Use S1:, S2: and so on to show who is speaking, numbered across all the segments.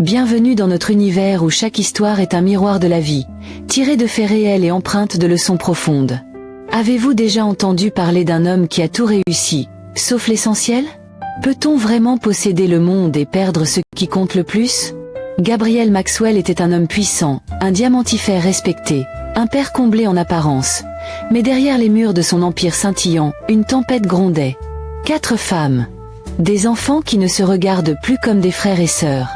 S1: Bienvenue dans notre univers où chaque histoire est un miroir de la vie, tiré de faits réels et empreinte de leçons profondes. Avez-vous déjà entendu parler d'un homme qui a tout réussi, sauf l'essentiel? Peut-on vraiment posséder le monde et perdre ce qui compte le plus? Gabriel Maxwell était un homme puissant, un diamantifère respecté, un père comblé en apparence. Mais derrière les murs de son empire scintillant, une tempête grondait. 4 femmes. Des enfants qui ne se regardent plus comme des frères et sœurs.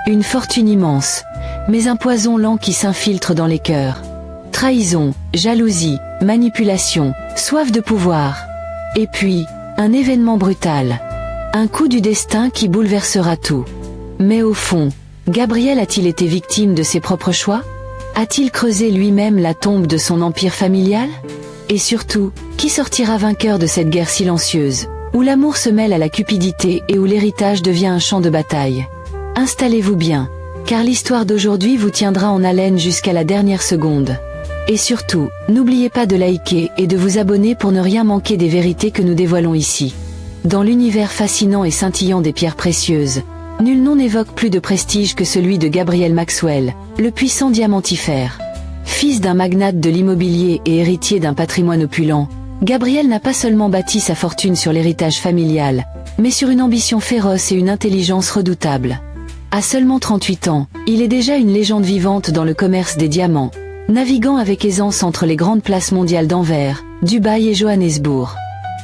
S1: Une fortune immense, mais un poison lent qui s'infiltre dans les cœurs. Trahison, jalousie, manipulation, soif de pouvoir. Et puis, un événement brutal. Un coup du destin qui bouleversera tout. Mais au fond, Gabriel a-t-il été victime de ses propres choix? A-t-il creusé lui-même la tombe de son empire familial? Et surtout, qui sortira vainqueur de cette guerre silencieuse, où l'amour se mêle à la cupidité et où l'héritage devient un champ de bataille? Installez-vous bien, car l'histoire d'aujourd'hui vous tiendra en haleine jusqu'à la dernière seconde. Et surtout, n'oubliez pas de liker et de vous abonner pour ne rien manquer des vérités que nous dévoilons ici. Dans l'univers fascinant et scintillant des pierres précieuses, nul nom n'évoque plus de prestige que celui de Gabriel Maxwell, le puissant diamantifère. Fils d'un magnate de l'immobilier et héritier d'un patrimoine opulent, Gabriel n'a pas seulement bâti sa fortune sur l'héritage familial, mais sur une ambition féroce et une intelligence redoutable. À seulement 38 ans, il est déjà une légende vivante dans le commerce des diamants, naviguant avec aisance entre les grandes places mondiales d'Anvers, Dubaï et Johannesburg.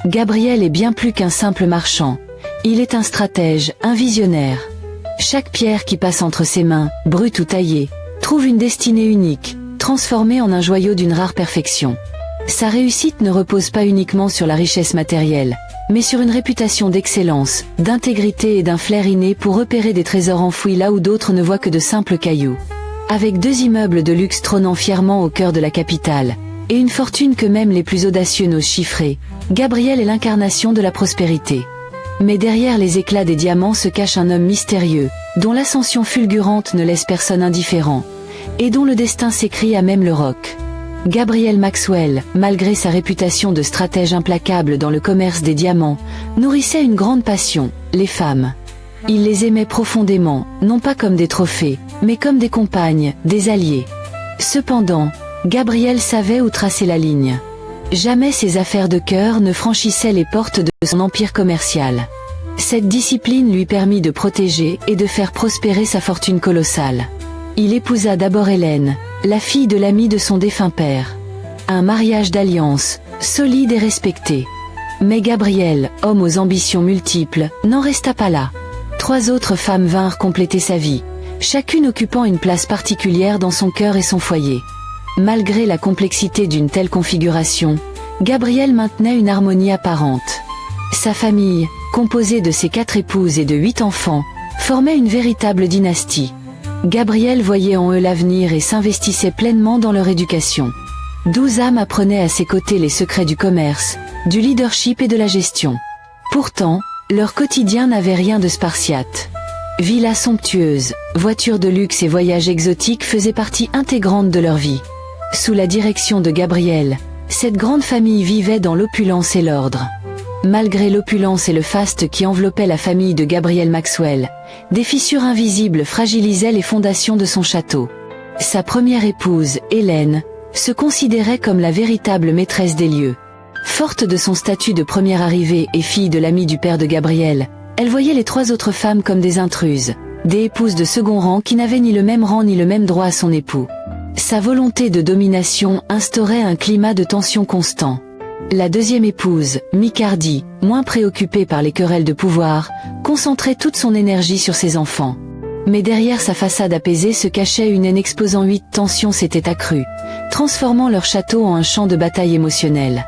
S1: Gabriel est bien plus qu'un simple marchand. Il est un stratège, un visionnaire. Chaque pierre qui passe entre ses mains, brute ou taillée, trouve une destinée unique, transformée en un joyau d'une rare perfection. Sa réussite ne repose pas uniquement sur la richesse matérielle, mais sur une réputation d'excellence, d'intégrité et d'un flair inné pour repérer des trésors enfouis là où d'autres ne voient que de simples cailloux. Avec 2 immeubles de luxe trônant fièrement au cœur de la capitale, et une fortune que même les plus audacieux n'osent chiffrer, Gabriel est l'incarnation de la prospérité. Mais derrière les éclats des diamants se cache un homme mystérieux, dont l'ascension fulgurante ne laisse personne indifférent, et dont le destin s'écrit à même le roc. Gabriel Maxwell, malgré sa réputation de stratège implacable dans le commerce des diamants, nourrissait une grande passion, les femmes. Il les aimait profondément, non pas comme des trophées, mais comme des compagnes, des alliés. Cependant, Gabriel savait où tracer la ligne. Jamais ses affaires de cœur ne franchissaient les portes de son empire commercial. Cette discipline lui permit de protéger et de faire prospérer sa fortune colossale. Il épousa d'abord Hélène, la fille de l'ami de son défunt père. Un mariage d'alliance, solide et respecté. Mais Gabriel, homme aux ambitions multiples, n'en resta pas là. 3 autres femmes vinrent compléter sa vie, chacune occupant une place particulière dans son cœur et son foyer. Malgré la complexité d'une telle configuration, Gabriel maintenait une harmonie apparente. Sa famille, composée de ses 4 épouses et de 8 enfants, formait une véritable dynastie. Gabriel voyait en eux l'avenir et s'investissait pleinement dans leur éducation. 12 âmes apprenaient à ses côtés les secrets du commerce, du leadership et de la gestion. Pourtant, leur quotidien n'avait rien de spartiate. Villas somptueuses, voitures de luxe et voyages exotiques faisaient partie intégrante de leur vie. Sous la direction de Gabriel, cette grande famille vivait dans l'opulence et l'ordre. Malgré l'opulence et le faste qui enveloppaient la famille de Gabriel Maxwell, des fissures invisibles fragilisaient les fondations de son château. Sa première épouse, Hélène, se considérait comme la véritable maîtresse des lieux. Forte de son statut de première arrivée et fille de l'ami du père de Gabriel, elle voyait les 3 autres femmes comme des intruses, des épouses de second rang qui n'avaient ni le même rang ni le même droit à son époux. Sa volonté de domination instaurait un climat de tension constant. La deuxième épouse, Micardy, moins préoccupée par les querelles de pouvoir, concentrait toute son énergie sur ses enfants. Mais derrière sa façade apaisée se cachait une haine exposant 8 tensions s'étaient accrues, transformant leur château en un champ de bataille émotionnelle.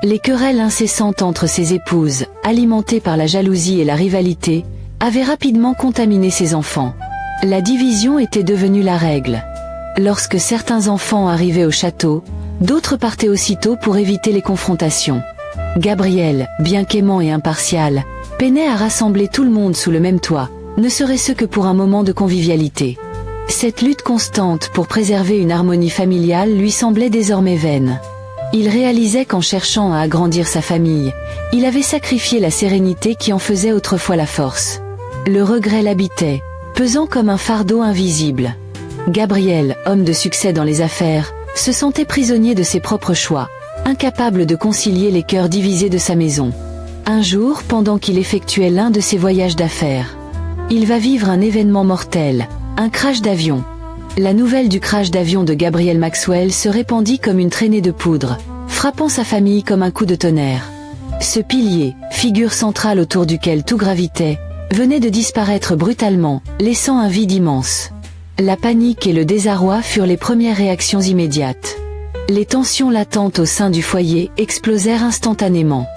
S1: Les querelles incessantes entre ses épouses, alimentées par la jalousie et la rivalité, avaient rapidement contaminé ses enfants. La division était devenue la règle. Lorsque certains enfants arrivaient au château, d'autres partaient aussitôt pour éviter les confrontations. Gabriel, bien qu'aimant et impartial, peinait à rassembler tout le monde sous le même toit, ne serait-ce que pour un moment de convivialité. Cette lutte constante pour préserver une harmonie familiale lui semblait désormais vaine. Il réalisait qu'en cherchant à agrandir sa famille, il avait sacrifié la sérénité qui en faisait autrefois la force. Le regret l'habitait, pesant comme un fardeau invisible. Gabriel, homme de succès dans les affaires, se sentait prisonnier de ses propres choix, incapable de concilier les cœurs divisés de sa maison. Un jour, pendant qu'il effectuait l'un de ses voyages d'affaires, il va vivre un événement mortel, un crash d'avion. La nouvelle du crash d'avion de Gabriel Maxwell se répandit comme une traînée de poudre, frappant sa famille comme un coup de tonnerre. Ce pilier, figure centrale autour duquel tout gravitait, venait de disparaître brutalement, laissant un vide immense. La panique et le désarroi furent les premières réactions immédiates. Les tensions latentes au sein du foyer explosèrent instantanément.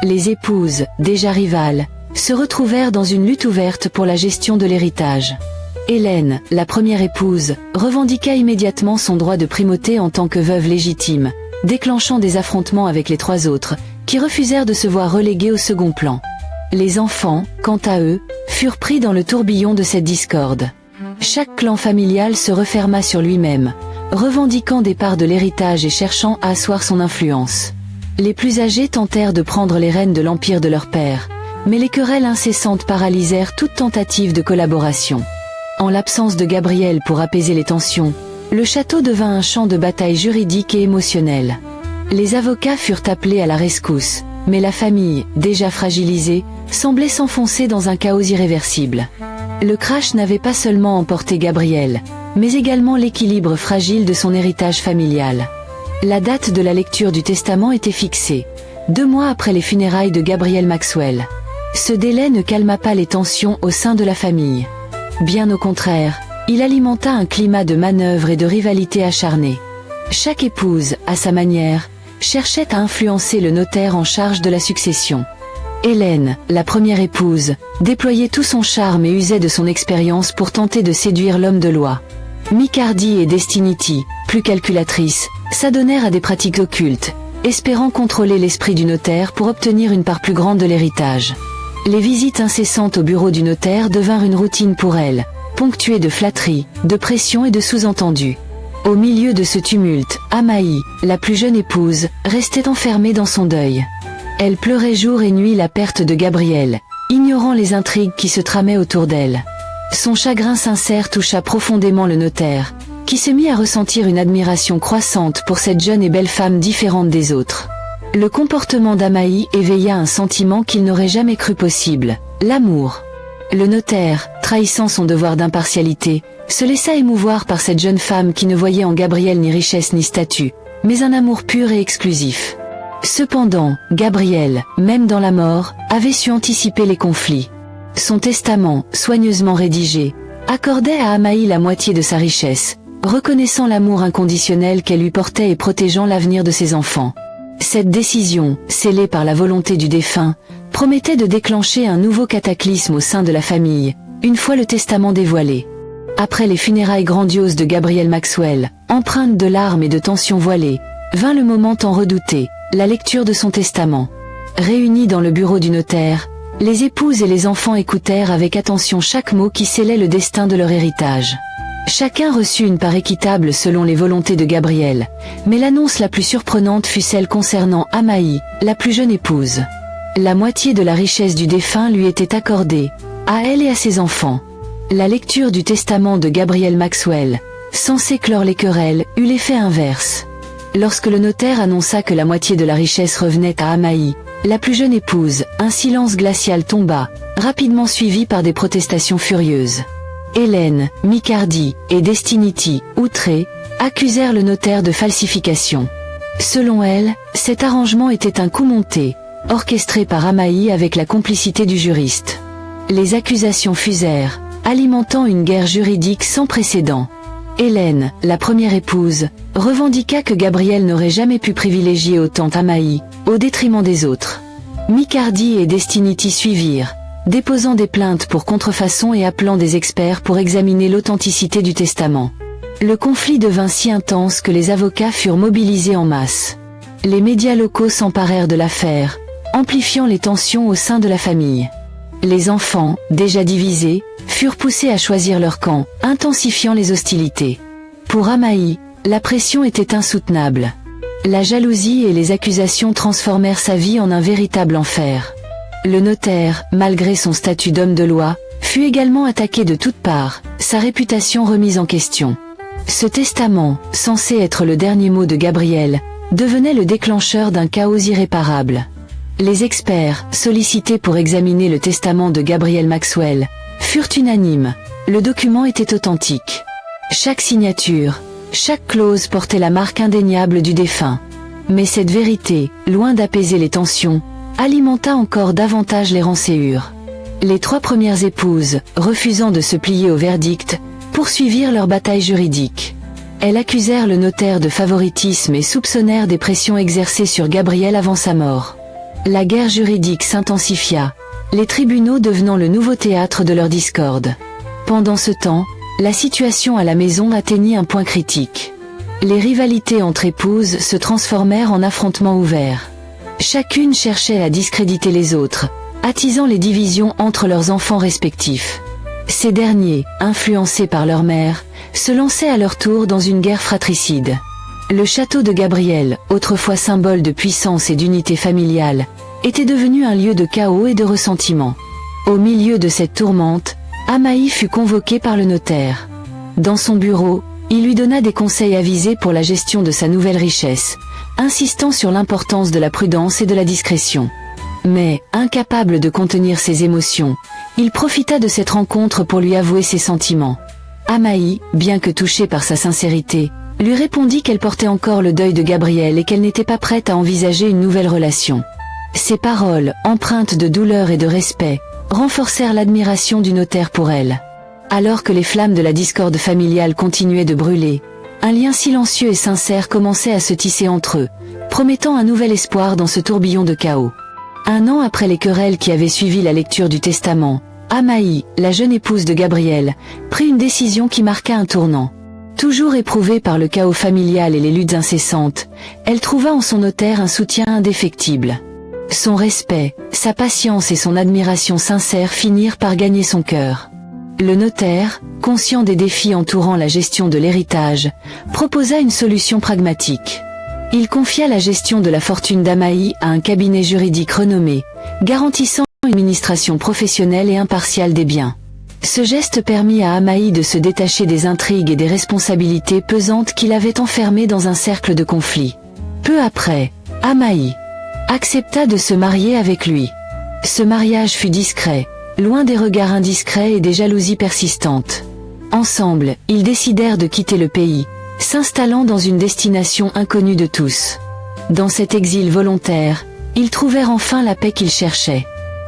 S1: Les épouses, déjà rivales, se retrouvèrent dans une lutte ouverte pour la gestion de l'héritage. Hélène, la première épouse, revendiqua immédiatement son droit de primauté en tant que veuve légitime, déclenchant des affrontements avec les trois autres, qui refusèrent de se voir relégués au second plan. Les enfants, quant à eux, furent pris dans le tourbillon de cette discorde. Chaque clan familial se referma sur lui-même, revendiquant des parts de l'héritage et cherchant à asseoir son influence. Les plus âgés tentèrent de prendre les rênes de l'empire de leur père, mais les querelles incessantes paralysèrent toute tentative de collaboration. En l'absence de Gabriel pour apaiser les tensions, le château devint un champ de bataille juridique et émotionnel. Les avocats furent appelés à la rescousse, mais la famille, déjà fragilisée, semblait s'enfoncer dans un chaos irréversible. Le crash n'avait pas seulement emporté Gabriel, mais également l'équilibre fragile de son héritage familial. La date de la lecture du testament était fixée, 2 mois après les funérailles de Gabriel Maxwell. Ce délai ne calma pas les tensions au sein de la famille. Bien au contraire, il alimenta un climat de manœuvre et de rivalité acharnée. Chaque épouse, à sa manière, cherchait à influencer le notaire en charge de la succession. Hélène, la première épouse, déployait tout son charme et usait de son expérience pour tenter de séduire l'homme de loi. Micardy et Destinity, plus calculatrices, s'adonnèrent à des pratiques occultes, espérant contrôler l'esprit du notaire pour obtenir une part plus grande de l'héritage. Les visites incessantes au bureau du notaire devinrent une routine pour elle, ponctuée de flatteries, de pressions et de sous-entendus. Au milieu de ce tumulte, Amaï, la plus jeune épouse, restait enfermée dans son deuil. Elle pleurait jour et nuit la perte de Gabriel, ignorant les intrigues qui se tramaient autour d'elle. Son chagrin sincère toucha profondément le notaire, qui se mit à ressentir une admiration croissante pour cette jeune et belle femme différente des autres. Le comportement d'Amaï éveilla un sentiment qu'il n'aurait jamais cru possible, l'amour. Le notaire, trahissant son devoir d'impartialité, se laissa émouvoir par cette jeune femme qui ne voyait en Gabriel ni richesse ni statut, mais un amour pur et exclusif. Cependant, Gabriel, même dans la mort, avait su anticiper les conflits. Son testament, soigneusement rédigé, accordait à Amaï la moitié de sa richesse, reconnaissant l'amour inconditionnel qu'elle lui portait et protégeant l'avenir de ses enfants. Cette décision, scellée par la volonté du défunt, promettait de déclencher un nouveau cataclysme au sein de la famille, une fois le testament dévoilé. Après les funérailles grandioses de Gabriel Maxwell, empreintes de larmes et de tensions voilées, vint le moment tant redouté, la lecture de son testament. Réunis dans le bureau du notaire, les épouses et les enfants écoutèrent avec attention chaque mot qui scellait le destin de leur héritage. Chacun reçut une part équitable selon les volontés de Gabriel, mais l'annonce la plus surprenante fut celle concernant Amaï, la plus jeune épouse. La moitié de la richesse du défunt lui était accordée, à elle et à ses enfants. La lecture du testament de Gabriel Maxwell, censée clore les querelles, eut l'effet inverse. Lorsque le notaire annonça que la moitié de la richesse revenait à Amaï, la plus jeune épouse, un silence glacial tomba, rapidement suivi par des protestations furieuses. Hélène, Micardy et Destinity, outrés, accusèrent le notaire de falsification. Selon elle, cet arrangement était un coup monté, orchestré par Amaï avec la complicité du juriste. Les accusations fusèrent, alimentant une guerre juridique sans précédent. Hélène, la première épouse, revendiqua que Gabriel n'aurait jamais pu privilégier autant Amaï, au détriment des autres. Micardy et Destinity suivirent, déposant des plaintes pour contrefaçon et appelant des experts pour examiner l'authenticité du testament. Le conflit devint si intense que les avocats furent mobilisés en masse. Les médias locaux s'emparèrent de l'affaire, amplifiant les tensions au sein de la famille. Les enfants, déjà divisés, furent poussés à choisir leur camp, intensifiant les hostilités. Pour Amaï, la pression était insoutenable. La jalousie et les accusations transformèrent sa vie en un véritable enfer. Le notaire, malgré son statut d'homme de loi, fut également attaqué de toutes parts, sa réputation remise en question. Ce testament, censé être le dernier mot de Gabriel, devenait le déclencheur d'un chaos irréparable. Les experts, sollicités pour examiner le testament de Gabriel Maxwell, furent unanimes. Le document était authentique. Chaque signature, chaque clause portait la marque indéniable du défunt. Mais cette vérité, loin d'apaiser les tensions, alimenta encore davantage les rancœurs. Les 3 premières épouses, refusant de se plier au verdict, poursuivirent leur bataille juridique. Elles accusèrent le notaire de favoritisme et soupçonnèrent des pressions exercées sur Gabriel avant sa mort. La guerre juridique s'intensifia, les tribunaux devenant le nouveau théâtre de leur discorde. Pendant ce temps, la situation à la maison atteignit un point critique. Les rivalités entre épouses se transformèrent en affrontements ouverts. Chacune cherchait à discréditer les autres, attisant les divisions entre leurs enfants respectifs. Ces derniers, influencés par leur mère, se lançaient à leur tour dans une guerre fratricide. Le château de Gabriel, autrefois symbole de puissance et d'unité familiale, était devenu un lieu de chaos et de ressentiment. Au milieu de cette tourmente, Amaï fut convoqué par le notaire. Dans son bureau, il lui donna des conseils avisés pour la gestion de sa nouvelle richesse, insistant sur l'importance de la prudence et de la discrétion. Mais, incapable de contenir ses émotions, il profita de cette rencontre pour lui avouer ses sentiments. Amaï, bien que touchée par sa sincérité, lui répondit qu'elle portait encore le deuil de Gabriel et qu'elle n'était pas prête à envisager une nouvelle relation. Ces paroles, empreintes de douleur et de respect, renforcèrent l'admiration du notaire pour elle. Alors que les flammes de la discorde familiale continuaient de brûler, un lien silencieux et sincère commençait à se tisser entre eux, promettant un nouvel espoir dans ce tourbillon de chaos. 1 an après les querelles qui avaient suivi la lecture du testament, Amaï, la jeune épouse de Gabriel, prit une décision qui marqua un tournant. Toujours éprouvée par le chaos familial et les luttes incessantes, elle trouva en son notaire un soutien indéfectible. Son respect, sa patience et son admiration sincère finirent par gagner son cœur. Le notaire, conscient des défis entourant la gestion de l'héritage, proposa une solution pragmatique. Il confia la gestion de la fortune d'Amaï à un cabinet juridique renommé, garantissant une administration professionnelle et impartiale des biens. Ce geste permit à Amaï de se détacher des intrigues et des responsabilités pesantes qui l'avaient enfermée dans un cercle de conflits. Peu après, Amaï accepta de se marier avec lui. Ce mariage fut discret, loin des regards indiscrets et des jalousies persistantes. Ensemble, ils décidèrent de quitter le pays, s'installant dans une destination inconnue de tous. Dans cet exil volontaire, ils trouvèrent enfin la paix qu'ils cherchaient.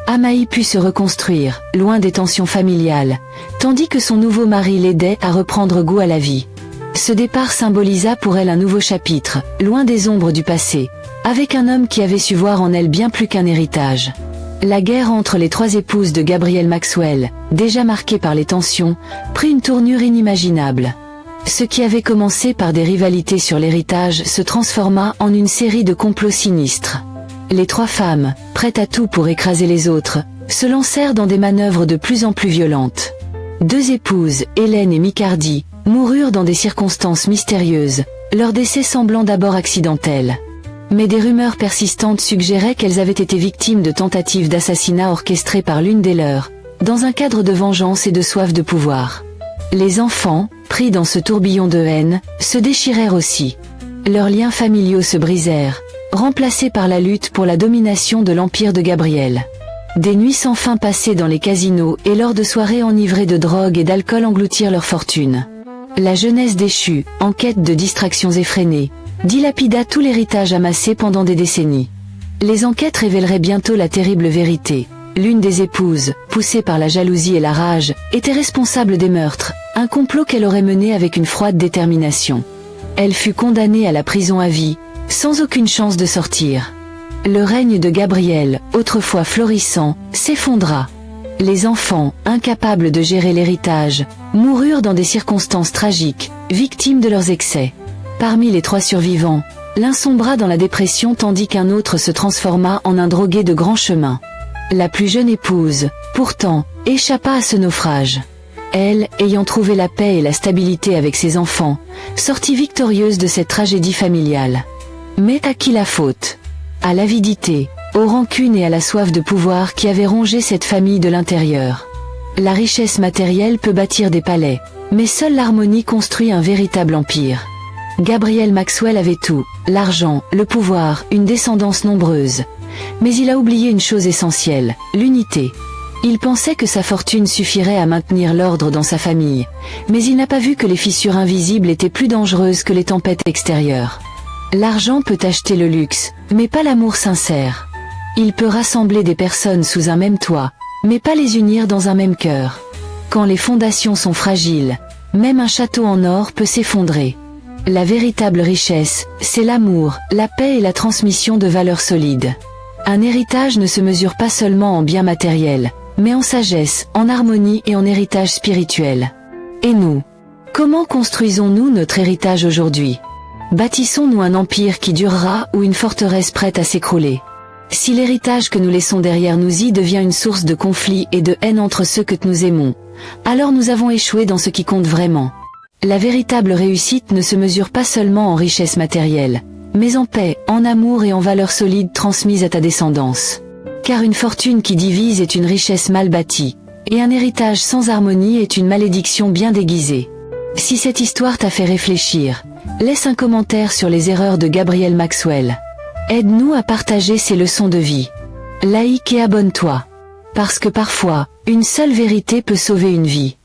S1: Amaï put se reconstruire, loin des tensions familiales, tandis que son nouveau mari l'aidait à reprendre goût à la vie. Ce départ symbolisa pour elle un nouveau chapitre, loin des ombres du passé, avec un homme qui avait su voir en elle bien plus qu'un héritage. La guerre entre les 3 épouses de Gabriel Maxwell, déjà marquée par les tensions, prit une tournure inimaginable. Ce qui avait commencé par des rivalités sur l'héritage se transforma en une série de complots sinistres. Les 3 femmes, prêtes à tout pour écraser les autres, se lancèrent dans des manœuvres de plus en plus violentes. 2 épouses, Hélène et Micardy, moururent dans des circonstances mystérieuses, leur décès semblant d'abord accidentel. Mais des rumeurs persistantes suggéraient qu'elles avaient été victimes de tentatives d'assassinat orchestrées par l'une des leurs, dans un cadre de vengeance et de soif de pouvoir. Les enfants, pris dans ce tourbillon de haine, se déchirèrent aussi. Leurs liens familiaux se brisèrent, remplacés par la lutte pour la domination de l'empire de Gabriel. Des nuits sans fin passées dans les casinos et lors de soirées enivrées de drogue et d'alcool engloutirent leur fortune. La jeunesse déchue, en quête de distractions effrénées, dilapida tout l'héritage amassé pendant des décennies. Les enquêtes révéleraient bientôt la terrible vérité. L'une des épouses, poussée par la jalousie et la rage, était responsable des meurtres, un complot qu'elle aurait mené avec une froide détermination. Elle fut condamnée à la prison à vie, sans aucune chance de sortir. Le règne de Gabriel, autrefois florissant, s'effondra. Les enfants, incapables de gérer l'héritage, moururent dans des circonstances tragiques, victimes de leurs excès. Parmi les 3 survivants, l'un sombra dans la dépression tandis qu'un autre se transforma en un drogué de grand chemin. La plus jeune épouse, pourtant, échappa à ce naufrage. Elle, ayant trouvé la paix et la stabilité avec ses enfants, sortit victorieuse de cette tragédie familiale. Mais à qui la faute? À l'avidité, aux rancunes et à la soif de pouvoir qui avaient rongé cette famille de l'intérieur. La richesse matérielle peut bâtir des palais, mais seule l'harmonie construit un véritable empire. Gabriel Maxwell avait tout, l'argent, le pouvoir, une descendance nombreuse. Mais il a oublié une chose essentielle, l'unité. Il pensait que sa fortune suffirait à maintenir l'ordre dans sa famille, mais il n'a pas vu que les fissures invisibles étaient plus dangereuses que les tempêtes extérieures. L'argent peut acheter le luxe, mais pas l'amour sincère. Il peut rassembler des personnes sous un même toit, mais pas les unir dans un même cœur. Quand les fondations sont fragiles, même un château en or peut s'effondrer. La véritable richesse, c'est l'amour, la paix et la transmission de valeurs solides. Un héritage ne se mesure pas seulement en biens matériels, mais en sagesse, en harmonie et en héritage spirituel. Et nous? Comment construisons-nous notre héritage aujourd'hui? Bâtissons-nous un empire qui durera ou une forteresse prête à s'écrouler? Si l'héritage que nous laissons derrière nous y devient une source de conflit et de haine entre ceux que nous aimons, alors nous avons échoué dans ce qui compte vraiment. La véritable réussite ne se mesure pas seulement en richesse matérielle, mais en paix, en amour et en valeurs solides transmises à ta descendance. Car une fortune qui divise est une richesse mal bâtie, et un héritage sans harmonie est une malédiction bien déguisée. Si cette histoire t'a fait réfléchir, laisse un commentaire sur les erreurs de Gabriel Maxwell. Aide-nous à partager ces leçons de vie. Like et abonne-toi. Parce que parfois, une seule vérité peut sauver une vie.